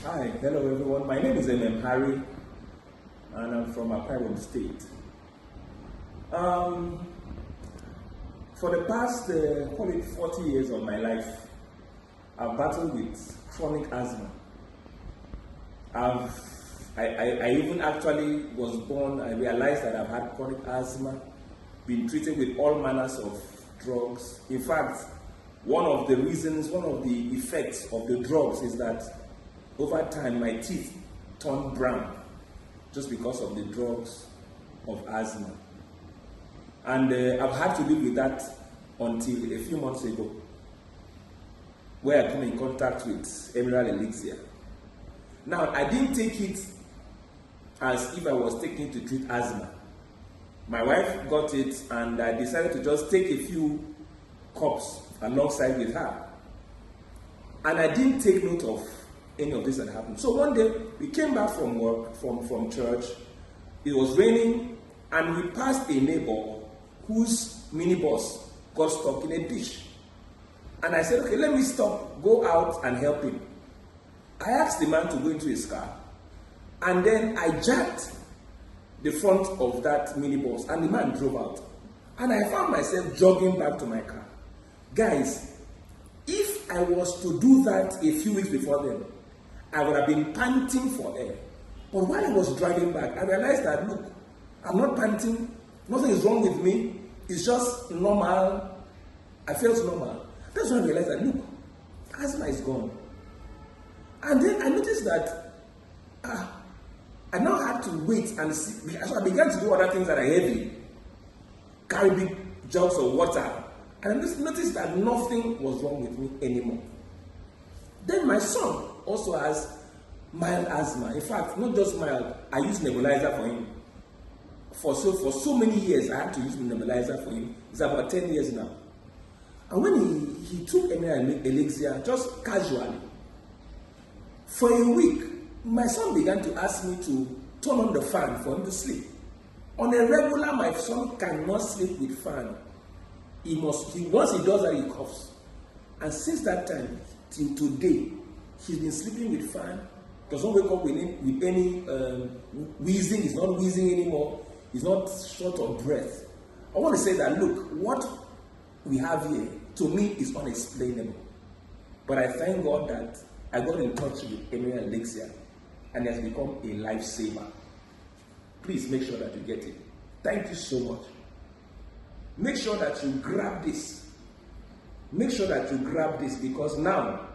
Hi, hello everyone. My name is Harry, and I'm from Akwa Ibom State. Um, for the past, probably 40 years of my life, I've battled with chronic asthma. I even actually was born, I realized that I've had chronic asthma, been treated with all manners of drugs. In fact, one of the effects of the drugs is that over time my teeth turned brown just because of the drugs of asthma. And I've had to live with that until a few months ago, where I come in contact with Emerald Elixir. Now, I didn't take it as if I was taking it to treat asthma. My wife got it, and I decided to just take a few cups alongside with her. And I didn't take note of any of this that happened. So one day, we came back from work, from church. It was raining, and we passed a neighbor whose minibus got stuck in a ditch. And I said, okay, let me stop, go out and help him. I asked the man to go into his car, and then I jacked the front of that minibus, and the man drove out. And I found myself jogging back to my car. Guys, if I was to do that a few weeks before then, I would have been panting for air. But while I was driving back, I realized that, look, I'm not panting, nothing is wrong with me, it's just normal. I felt normal. That's when I realized that, look, asthma is gone. And then I noticed that I now had to wait and see. So I began to do other things that are heavy, carry big jugs of water. And I noticed that nothing was wrong with me anymore. Then my son also has mild asthma. In fact, not just mild, I use nebulizer for him. For so many years, I had to use nebulizer for him. It's about 10 years now. And when he took Emerald Elixir, just casually, for a week, my son began to ask me to turn on the fan for him to sleep. On a regular, my son cannot sleep with fan. Once he does that, he coughs. And since that time till today, he's been sleeping with fan. Doesn't wake up with any wheezing. He's not wheezing anymore. He's not short of breath. I want to say that, look, what we have here, to me, is unexplainable. But I thank God that I got in touch with Emerald Elixir, and it has become a lifesaver. Please make sure that you get it. Thank you so much. Make sure that you grab this. Make sure that you grab this, because now